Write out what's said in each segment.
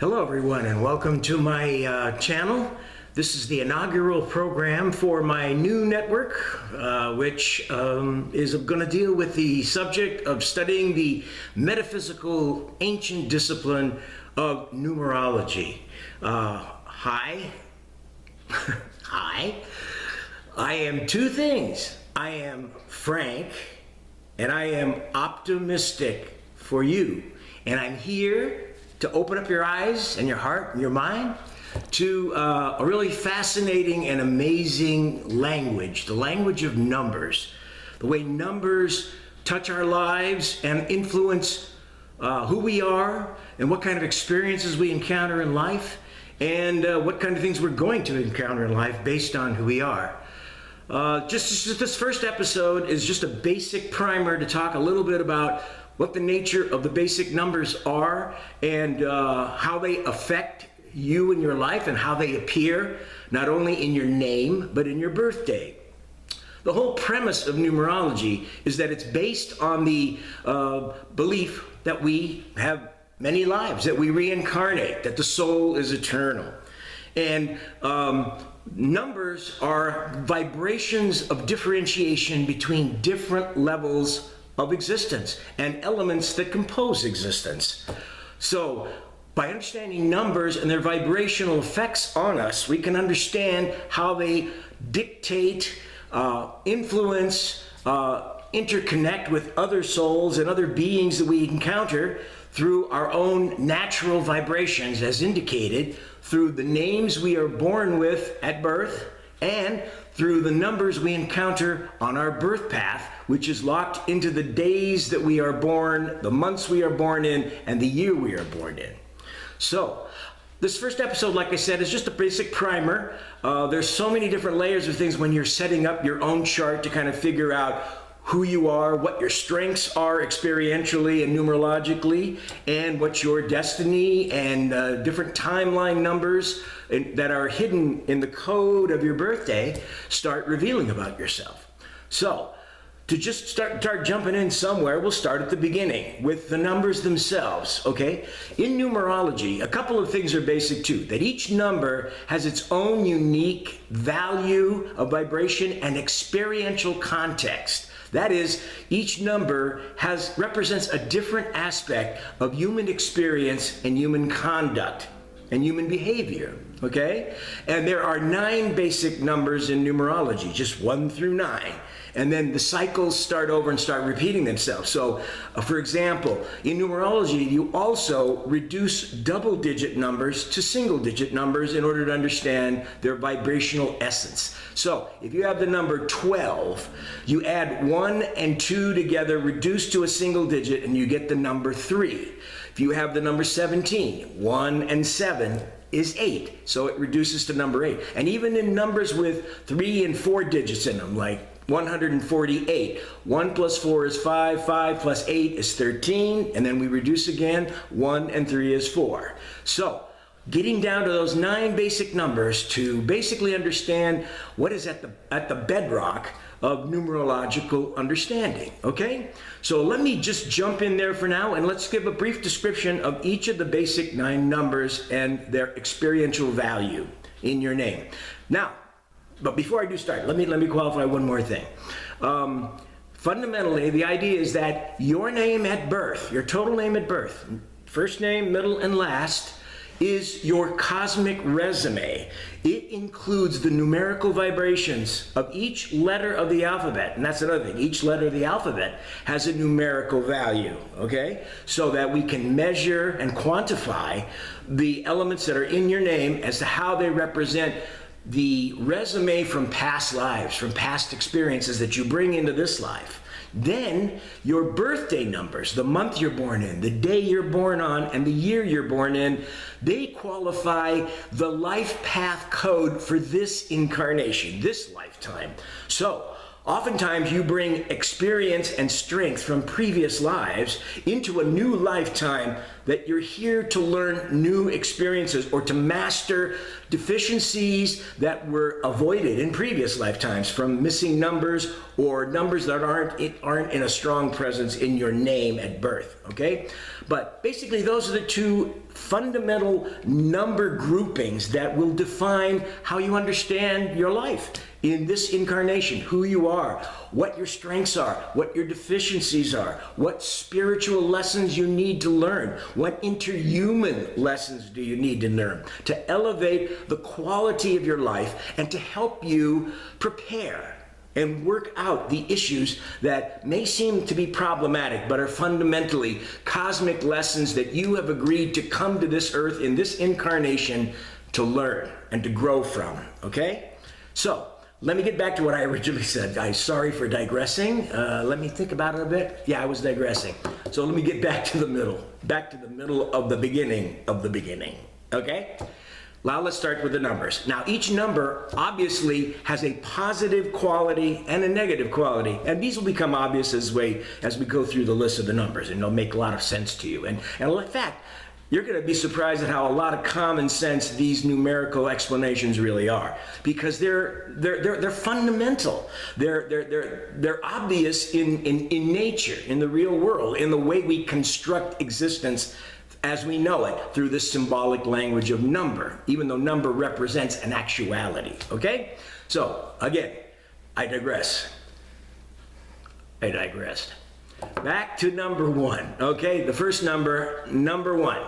Hello everyone and welcome to my channel. This is the inaugural program for my new network, which is going to deal with the subject of studying the metaphysical ancient discipline of numerology. Hi. Hi. I am two things. I am frank and I am optimistic for you. And I'm here to open up your eyes and your heart and your mind to a really fascinating and amazing language, the language of numbers, the way numbers touch our lives and influence who we are and what kind of experiences we encounter in life and what kind of things we're going to encounter in life based on who we are. Just this first episode is just a basic primer to talk a little bit about what the nature of the basic numbers are and how they affect you in your life and how they appear not only in your name but in your birthday. The whole premise of numerology is that it's based on the belief that we have many lives, that we reincarnate, that the soul is eternal. And numbers are vibrations of differentiation between different levels of existence and elements that compose existence. So by understanding numbers and their vibrational effects on us, we can understand how they dictate, influence, interconnect with other souls and other beings that we encounter through our own natural vibrations, as indicated through the names we are born with at birth and through the numbers we encounter on our birth path, which is locked into the days that we are born, the months we are born in, and the year we are born in. So, this first episode, like I said, is just a basic primer. There's so many different layers of things when you're setting up your own chart to kind of figure out who you are, what your strengths are experientially and numerologically, and what your destiny and different timeline numbers that are hidden in the code of your birthday start revealing about yourself. So, to just start jumping in somewhere, we'll start at the beginning with the numbers themselves, okay? In numerology, a couple of things are basic too, that each number has its own unique value of vibration and experiential context. That is, each number represents a different aspect of human experience and human conduct and human behavior, okay? And there are 9 basic numbers in numerology, just 1 through 9. And then the cycles start over and start repeating themselves. So, for example, in numerology, you also reduce double-digit numbers to single-digit numbers in order to understand their vibrational essence. So, if you have the number 12, you add 1 and 2 together, reduce to a single digit, and you get the number 3. If you have the number 17, 1 and 7 is 8, so it reduces to number 8. And even in numbers with 3 and 4 digits in them, like 148. 1 plus 4 is 5, 5 plus 8 is 13, and then we reduce again, 1 and 3 is 4. So, getting down to those 9 basic numbers to basically understand what is at the bedrock of numerological understanding, okay? So let me just jump in there for now and let's give a brief description of each of the basic 9 numbers and their experiential value in your name. Now, but before I do start, let me qualify one more thing. Fundamentally, the idea is that your name at birth, your total name at birth, first name, middle, and last, is your cosmic resume. It includes the numerical vibrations of each letter of the alphabet. And that's another thing. Each letter of the alphabet has a numerical value, okay? So that we can measure and quantify the elements that are in your name as to how they represent the resume from past lives, from past experiences that you bring into this life. Then your birthday numbers, the month you're born in, the day you're born on, and the year you're born in, they qualify the life path code for this incarnation, this lifetime. So, oftentimes you bring experience and strength from previous lives into a new lifetime that you're here to learn new experiences or to master deficiencies that were avoided in previous lifetimes from missing numbers or numbers that aren't in a strong presence in your name at birth, okay? But basically those are the two fundamental number groupings that will define how you understand your life in this incarnation, who you are, what your strengths are, what your deficiencies are, what spiritual lessons you need to learn, what interhuman lessons do you need to learn to elevate the quality of your life and to help you prepare and work out the issues that may seem to be problematic but are fundamentally cosmic lessons that you have agreed to come to this earth in this incarnation to learn and to grow from, okay? So, let me get back to what I originally said. I'm sorry for digressing. Let me think about it a bit. Yeah, I was digressing. So let me get back to the middle of the beginning, okay? Now let's start with the numbers. Now each number obviously has a positive quality and a negative quality, and these will become obvious as we go through the list of the numbers, and they'll make a lot of sense to you. And in fact, you're going to be surprised at how a lot of common sense these numerical explanations really are, because they're fundamental. They're obvious in nature, in the real world, in the way we construct existence as we know it through the symbolic language of number, even though number represents an actuality. Okay? So again, I digressed. Back to number one. Okay, the first number, number one.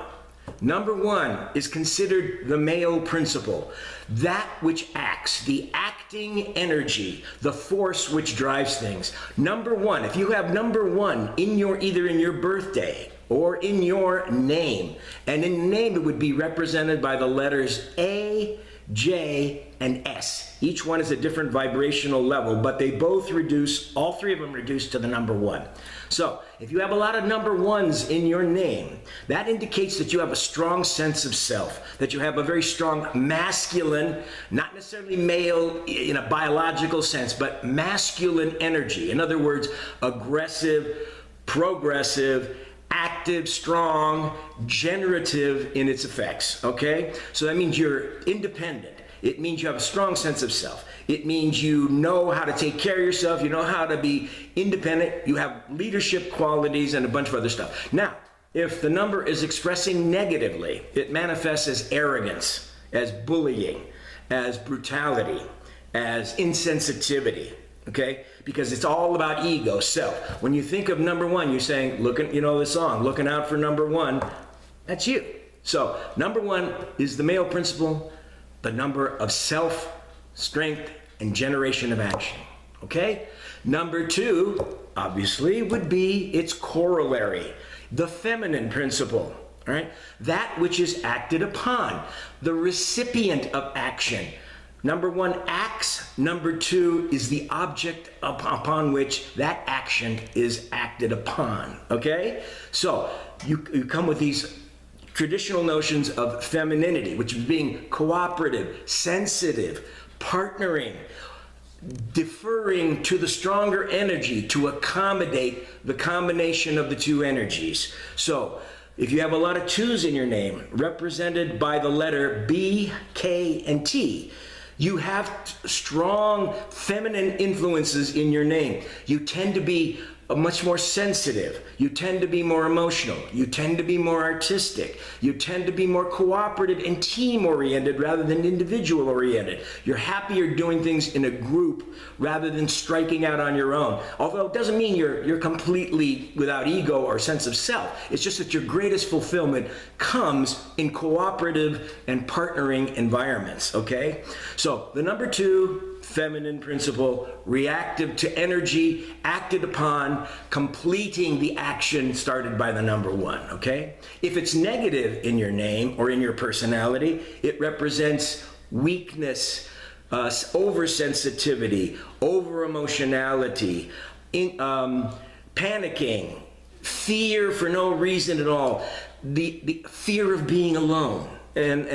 Number one is considered the male principle, that which acts, the acting energy, the force which drives things. Number one, if you have number one in either in your birthday or in your name, and in the name it would be represented by the letters A, J, and S. Each one is a different vibrational level, but they both reduce, all three of them reduce to the number one. So, if you have a lot of number ones in your name, that indicates that you have a strong sense of self, that you have a very strong masculine, not necessarily male in a biological sense, but masculine energy. In other words, aggressive, progressive, active, strong, generative in its effects, okay? So that means you're independent. It means you have a strong sense of self. It means you know how to take care of yourself. You know how to be independent. You have leadership qualities and a bunch of other stuff. Now, if the number is expressing negatively, it manifests as arrogance, as bullying, as brutality, as insensitivity, okay? Because it's all about ego, self. When you think of number one, you're saying, you know the song, looking out for number one, that's you. So, number one is the male principle, the number of self, strength, and generation of action, okay? Number two, obviously, would be its corollary, the feminine principle, all right? That which is acted upon, the recipient of action. Number one acts, number two is the object upon which that action is acted upon, okay? So, you come with these traditional notions of femininity, which is being cooperative, sensitive, partnering, deferring to the stronger energy to accommodate the combination of the two energies. So, if you have a lot of twos in your name, represented by the letter B, K, and T, you have strong feminine influences in your name. You tend to be much more sensitive. You tend to be more emotional. You tend to be more artistic. You tend to be more cooperative and team-oriented rather than individual-oriented. You're happier doing things in a group rather than striking out on your own. Although it doesn't mean you're completely without ego or sense of self. It's just that your greatest fulfillment comes in cooperative and partnering environments, okay? So the number two, feminine principle, reactive to energy, acted upon, completing the action started by the number one, okay? If it's negative in your name or in your personality, it represents weakness, oversensitivity, over-emotionality, panicking, fear for no reason at all, the fear of being alone, and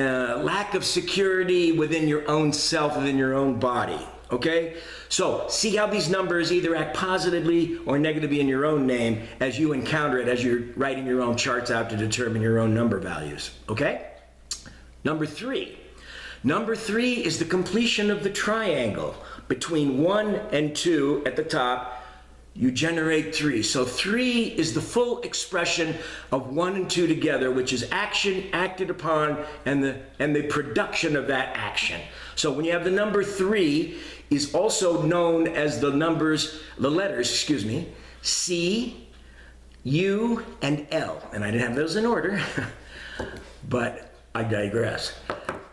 lack of security within your own self, within your own body, okay? So, see how these numbers either act positively or negatively in your own name as you encounter it, as you're writing your own charts out to determine your own number values, okay? Number three. Number three is the completion of the triangle between 1 and 2 at the top. you generate 3. So 3 is the full expression of 1 and 2 together, which is action acted upon and the production of that action. So when you have the number 3 is also known as the letters, C, U, and L. And I didn't have those in order, but I digress.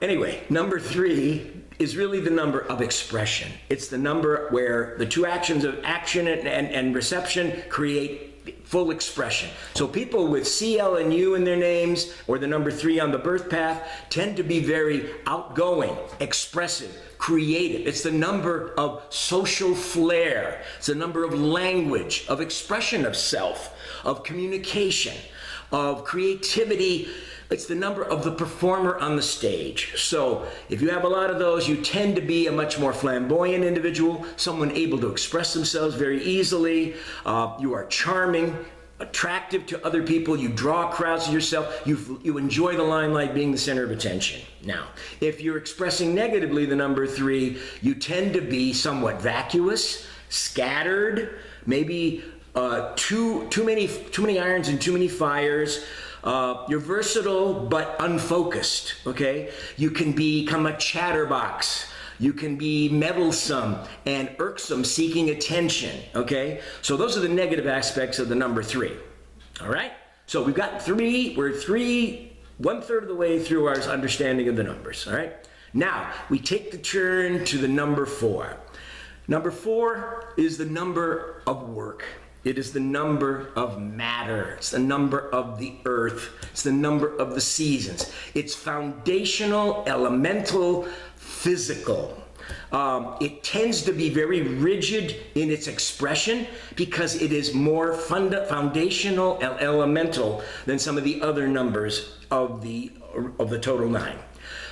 Anyway, number 3 is really the number of expression. It's the number where the two actions of action and reception create full expression. So people with CL and U in their names, or the number 3 on the birth path, tend to be very outgoing, expressive, creative. It's the number of social flair. It's the number of language, of expression of self, of communication, of creativity. It's the number of the performer on the stage. So if you have a lot of those, you tend to be a much more flamboyant individual, someone able to express themselves very easily. You are charming, attractive to other people. You draw crowds to yourself. You enjoy the limelight, being the center of attention. Now, if you're expressing negatively the number 3, you tend to be somewhat vacuous, scattered, maybe too many irons and too many fires. You're versatile but unfocused, okay? You can become a chatterbox. You can be meddlesome and irksome, seeking attention, okay? So those are the negative aspects of the number 3, all right? So we've got 3, we're 1/3 of the way through our understanding of the numbers, all right? Now, we take the turn to the number 4. Number 4 is the number of work. It is the number of matter. It's the number of the earth. It's the number of the seasons. It's foundational, elemental, physical. It tends to be very rigid in its expression because it is more foundational and elemental than some of the other numbers of the total 9.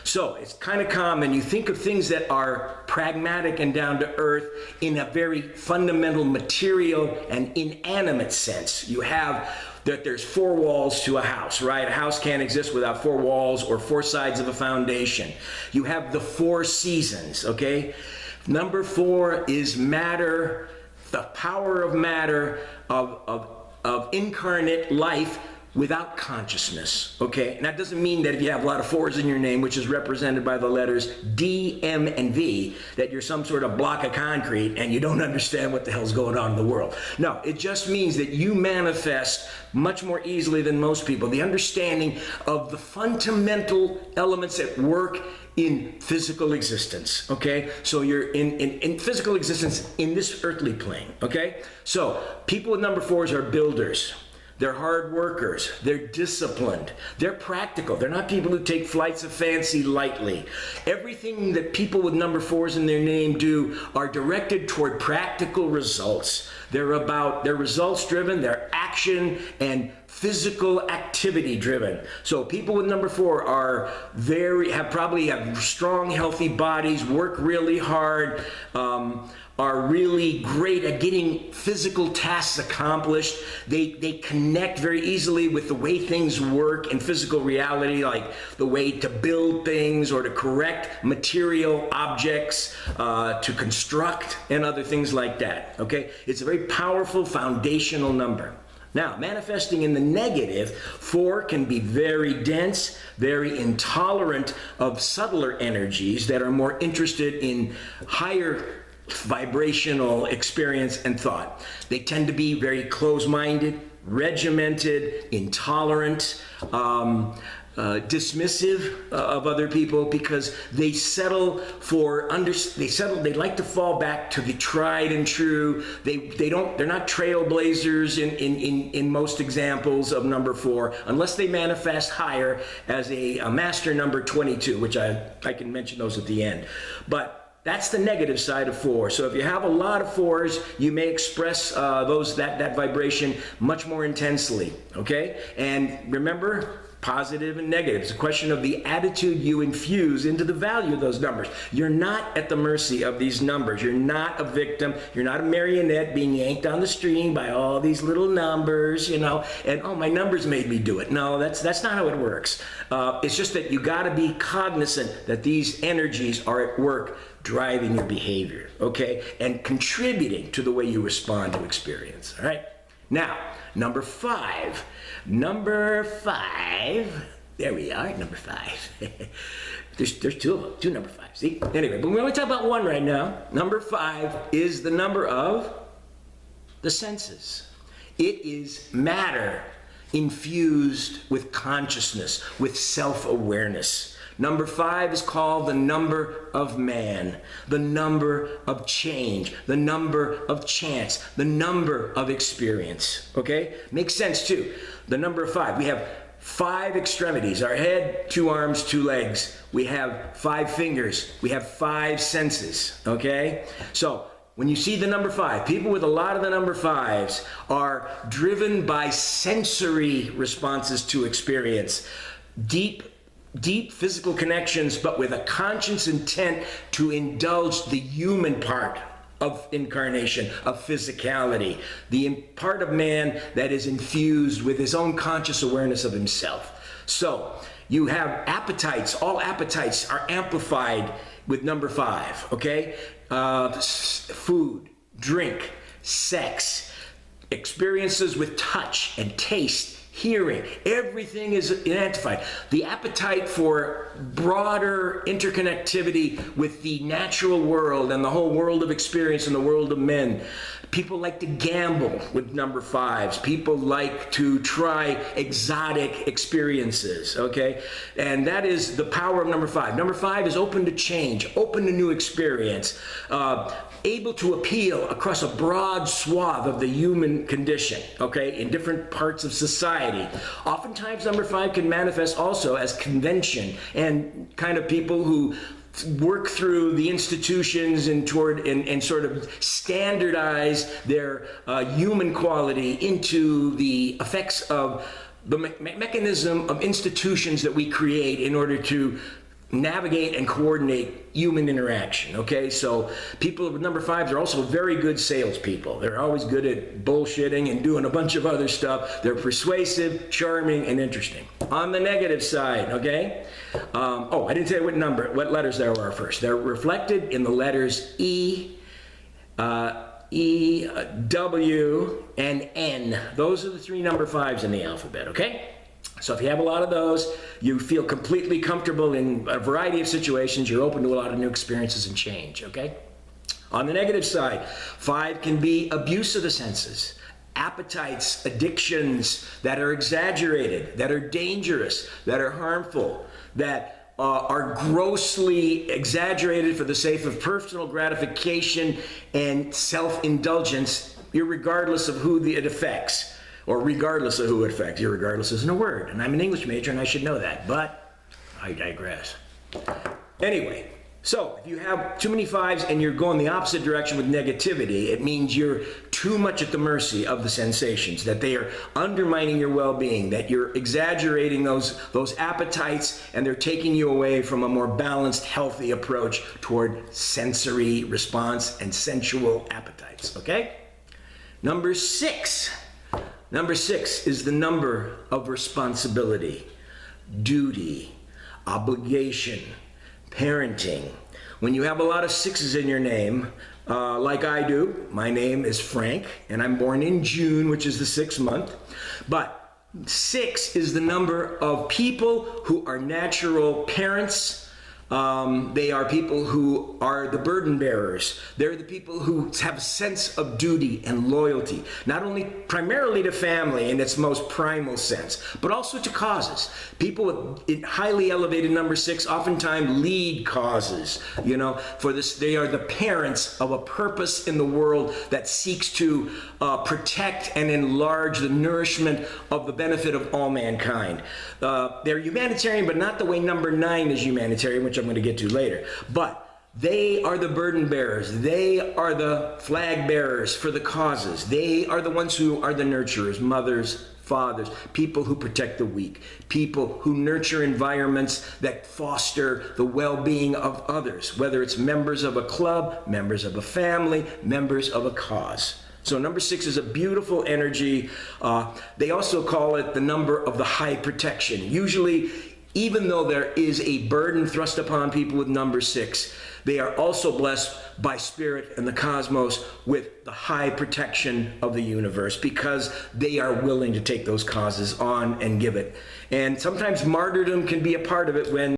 So it's kind of common. You think of things that are pragmatic and down to earth in a very fundamental material and inanimate sense. You have that there's 4 walls to a house, right? A house can't exist without 4 walls or 4 sides of a foundation. You have the 4 seasons, okay? Number 4 is matter, the power of matter, of incarnate life without consciousness, okay? And that doesn't mean that if you have a lot of 4s in your name, which is represented by the letters D, M, and V, that you're some sort of block of concrete and you don't understand what the hell's going on in the world. No, it just means that you manifest much more easily than most people the understanding of the fundamental elements at work in physical existence, okay? So you're in physical existence in this earthly plane, okay? So people with number 4s are builders. They're hard workers. They're disciplined. They're practical. They're not people who take flights of fancy lightly. Everything that people with number 4s in their name do are directed toward practical results. They're results driven. They're action and physical activity driven. So people with number 4 are probably have strong, healthy bodies, work really hard, are really great at getting physical tasks accomplished. They connect very easily with the way things work in physical reality, like the way to build things or to correct material objects, to construct and other things like that, okay? It's a very powerful foundational number. Now, manifesting in the negative, 4 can be very dense, very intolerant of subtler energies that are more interested in higher vibrational experience and thought. They tend to be very close-minded, regimented, intolerant, dismissive of other people because they like to fall back to the tried and true. They're not trailblazers in most examples of number 4 unless they manifest higher as a master number 22, which I can mention those at the end. But that's the negative side of 4. So if you have a lot of 4s, you may express that vibration much more intensely, okay? And remember, positive and negative. It's a question of the attitude you infuse into the value of those numbers. You're not at the mercy of these numbers. You're not a victim. You're not a marionette being yanked on the string by all these little numbers, you know, and oh, my numbers made me do it. No, that's not how it works. It's just that you got to be cognizant that these energies are at work driving your behavior, okay, and contributing to the way you respond to experience, all right? Now, number five, there we are, number five. there's two of them, two number fives, see? Anyway, but we only talk about one right now. Number 5 is the number of the senses. It is matter infused with consciousness, with self-awareness. Number 5 is called the number of man, the number of change, the number of chance, the number of experience, okay? Makes sense too. The number of 5. We have 5 extremities, our head, 2 arms, 2 legs. We have 5 fingers. We have 5 senses, okay? So when you see the number 5, people with a lot of the number 5s are driven by sensory responses to experience. Deep physical connections, but with a conscious intent to indulge the human part of incarnation, of physicality, the part of man that is infused with his own conscious awareness of himself. So you have appetites. All appetites are amplified with number 5, okay? Food, drink, sex, experiences with touch and taste, hearing, everything is identified. The appetite for broader interconnectivity with the natural world and the whole world of experience and the world of men. People like to gamble with number 5s. People like to try exotic experiences, okay? And that is the power of number 5. Number 5 is open to change, open to new experience, able to appeal across a broad swath of the human condition, okay, in different parts of society. Oftentimes, number 5 can manifest also as convention and kind of people who work through the institutions and sort of standardize their human quality into the effects of the mechanism of institutions that we create in order to navigate and coordinate human interaction, okay? So people with number 5s are also very good salespeople. They're always good at bullshitting and doing a bunch of other stuff. They're persuasive, charming, and interesting. On the negative side, okay? I didn't tell you what letters there are first. They're reflected in the letters E, W, and N. Those are the 3 number 5s in the alphabet, okay? So if you have a lot of those, you feel completely comfortable in a variety of situations, you're open to a lot of new experiences and change, okay? On the negative side, 5 can be abuse of the senses, appetites, addictions that are exaggerated, that are dangerous, that are harmful, that are grossly exaggerated for the sake of personal gratification and self-indulgence, irregardless of who it affects. Or regardless of who it affects. Irregardless isn't a word, and I'm an English major and I should know that, but I digress. Anyway, so if you have too many 5s and you're going the opposite direction with negativity, it means you're too much at the mercy of the sensations, that they are undermining your well-being, that you're exaggerating those appetites and they're taking you away from a more balanced, healthy approach toward sensory response and sensual appetites, okay? Number 6. Number 6 is the number of responsibility, duty, obligation, parenting. When you have a lot of 6s in your name, like I do, my name is Frank, and I'm born in June, which is the 6th month. But 6 is the number of people who are natural parents. They are people who are the burden bearers. They're the people who have a sense of duty and loyalty, not only primarily to family in its most primal sense, but also to causes. People with highly elevated number 6 oftentimes lead causes, you know, for this. They are the parents of a purpose in the world that seeks to protect and enlarge the nourishment of the benefit of all mankind. They're humanitarian, but not the way number 9 is humanitarian, which I'm going to get to later. But they are the burden bearers. They are the flag bearers for the causes. They are the ones who are the nurturers, mothers, fathers, people who protect the weak, people who nurture environments that foster the well-being of others, whether it's members of a club, members of a family, members of a cause. So number 6 is a beautiful energy. They also call it the number of the high protection. Usually, even though there is a burden thrust upon people with number 6, they are also blessed by spirit and the cosmos with the high protection of the universe because they are willing to take those causes on and give it. And sometimes martyrdom can be a part of it when